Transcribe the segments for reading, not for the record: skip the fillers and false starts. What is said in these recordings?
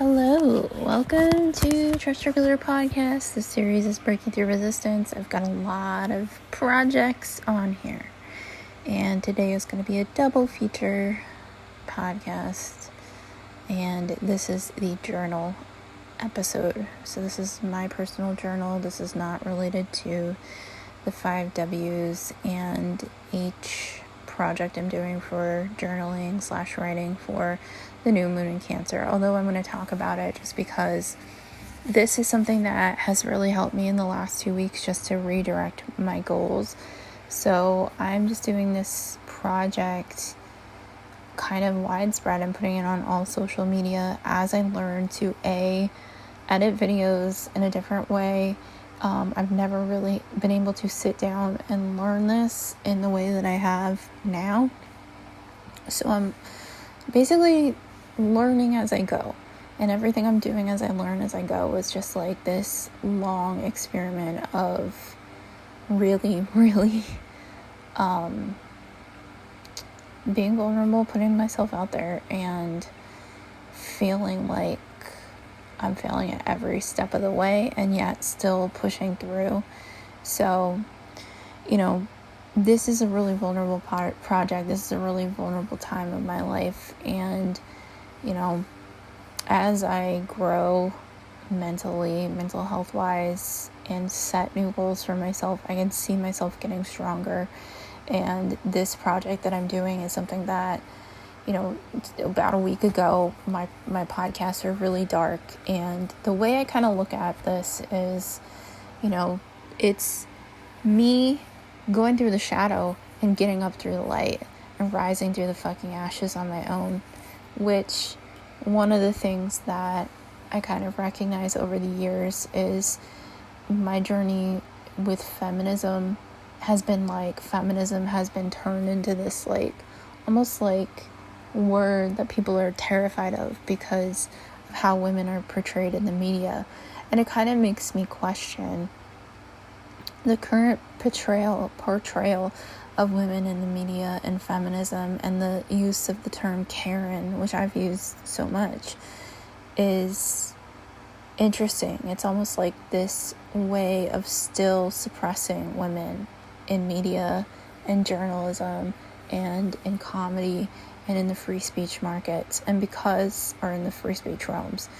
Hello, welcome to Trust Regular Podcast. This series is Breaking Through Resistance. I've got a lot of projects on here, and today is going to be a double feature podcast, and this is the journal episode. So this is my personal journal. This is not related to the 5 W's and H project I'm doing for journaling / writing for the new moon in Cancer, although I'm going to talk about it just because this is something that has really helped me in the last 2 weeks just to redirect my goals. So I'm just doing this project kind of widespread and putting it on all social media as I learn to edit videos in a different way. I've never really been able to sit down and learn this in the way that I have now. So I'm basically learning as I go, and everything I'm doing as I learn as I go is just like this long experiment of really being vulnerable, putting myself out there, and feeling like I'm failing at every step of the way, and yet still pushing through. So, this is a really vulnerable project. This is a really vulnerable time of my life. And, as I grow mentally, mental health wise, and set new goals for myself, I can see myself getting stronger. And this project that I'm doing is something that, about a week ago, my podcasts are really dark. And the way I kind of look at this is, it's me going through the shadow and getting up through the light and rising through the fucking ashes on my own, which one of the things that I kind of recognize over the years is my journey with feminism has been turned into this almost like word that people are terrified of because of how women are portrayed in the media. And it kind of makes me question the current portrayal of women in the media and feminism, and the use of the term Karen, which I've used so much, is interesting. It's almost like this way of still suppressing women in media and journalism and in comedy and in the free speech markets, or in the free speech realms.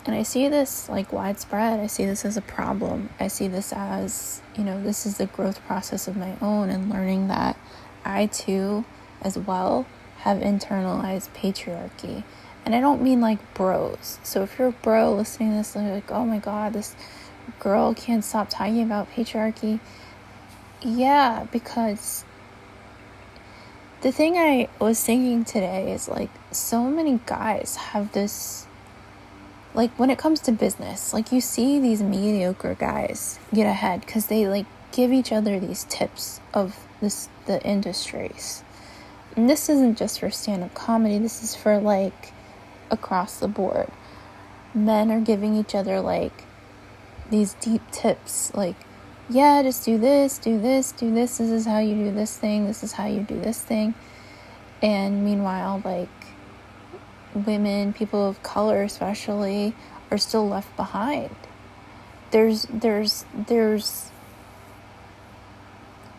And I see this widespread. I see this as a problem. I see this as, this is the growth process of my own, and learning that I too, as well, have internalized patriarchy. And I don't mean like bros. So if you're a bro listening to this, like, oh my God, this girl can't stop talking about patriarchy. Yeah, because the thing I was thinking today is so many guys have this, when it comes to business, you see these mediocre guys get ahead because they give each other these tips of the industries. And this isn't just for stand-up comedy, this is for across the board. Men are giving each other these deep tips, yeah, just do this, this is how you do this thing, this is how you do this thing. And meanwhile, women, people of color especially, are still left behind. There's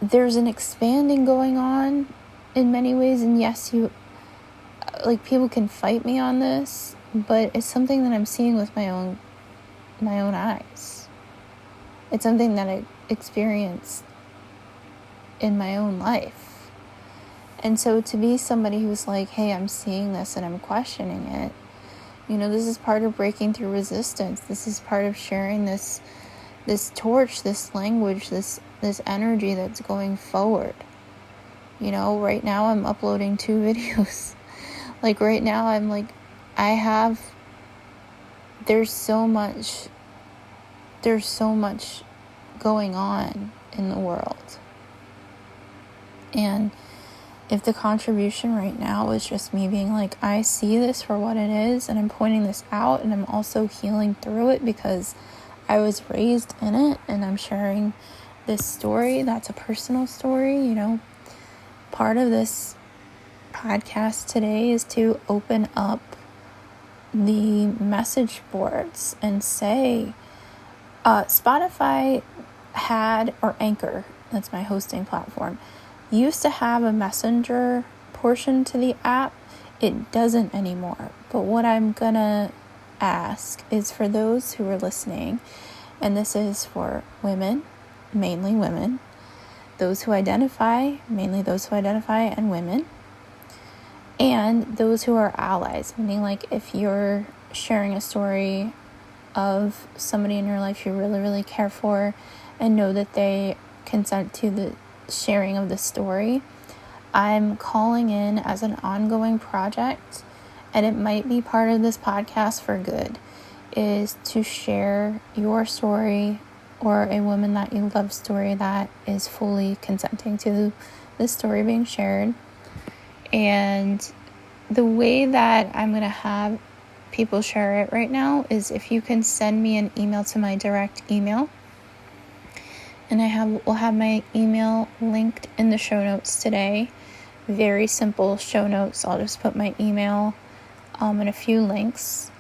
an expanding going on in many ways, and yes, people can fight me on this, but it's something that I'm seeing with my own eyes. It's something that I experienced in my own life. And so to be somebody who's hey, I'm seeing this and I'm questioning it, this is part of breaking through resistance. This is part of sharing this torch, this language, this energy that's going forward. Right now I'm uploading 2 videos. Right now there's so much going on in the world. And if the contribution right now is just me being I see this for what it is, and I'm pointing this out, and I'm also healing through it because I was raised in it, and I'm sharing this story that's a personal story. Part of this podcast today is to open up the message boards and say, Spotify had, or Anchor, that's my hosting platform, used to have a messenger portion to the app. It doesn't anymore. But what I'm gonna ask is for those who are listening, and this is for women, mainly women, those who identify, mainly those who identify and women, and those who are allies, meaning like if you're sharing a story of somebody in your life you really, really care for and know that they consent to the sharing of the story, I'm calling in as an ongoing project, and it might be part of this podcast for good, is to share your story or a woman that you love story that is fully consenting to the story being shared. And the way that I'm going to have people share it right now is if you can send me an email to my direct email. And will have my email linked in the show notes today. Very simple show notes. I'll just put my email and a few links.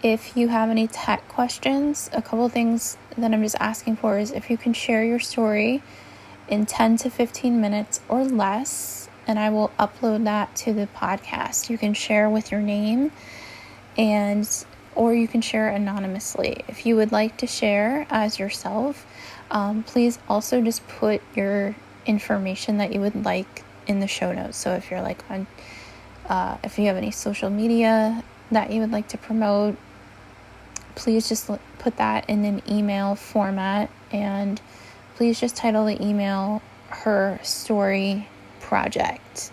If you have any tech questions, a couple things that I'm just asking for is if you can share your story in 10 to 15 minutes or less, and I will upload that to the podcast. You can share with your name or you can share anonymously. If you would like to share as yourself, please also just put your information that you would like in the show notes. So if you're like on, if you have any social media that you would like to promote, please just put that in an email format, and please just title the email Her Story Project.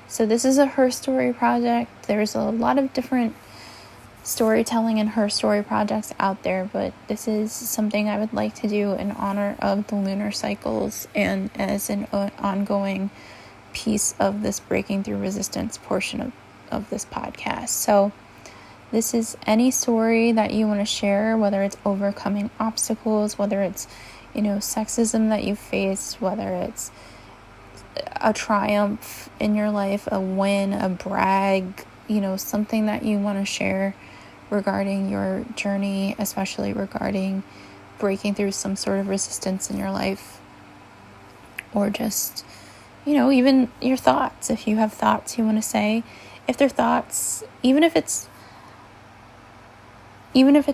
So this is a Her Story Project. There's a lot of different storytelling and her story projects out there, but this is something I would like to do in honor of the lunar cycles and as an ongoing piece of this breaking through resistance portion of this podcast. So this is any story that you want to share, whether it's overcoming obstacles, whether it's, sexism that you faced, whether it's a triumph in your life, a win, a brag, something that you want to share regarding your journey, especially regarding breaking through some sort of resistance in your life, or just, even your thoughts. If you have thoughts you want to say, if they're thoughts, even if it's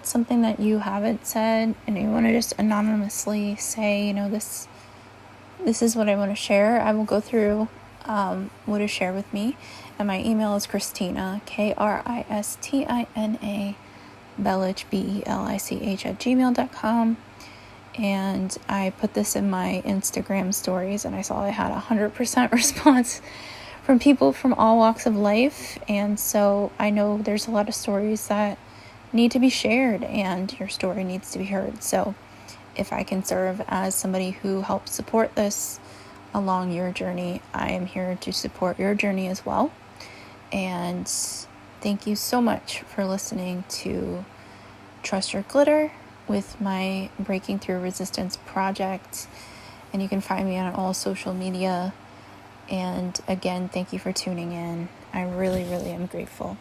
something that you haven't said and you want to just anonymously say, this is what I want to share, I will go through what is shared with me. And my email is Kristina, Kristina, Belich, Belich @gmail.com. And I put this in my Instagram stories, and I saw I had 100% response from people from all walks of life. And so I know there's a lot of stories that need to be shared, and your story needs to be heard. So if I can serve as somebody who helps support this along your journey, I am here to support your journey as well. And thank you so much for listening to Trust Your Glitter with my Breaking Through Resistance project. And you can find me on all social media. And again, thank you for tuning in. I really, really am grateful.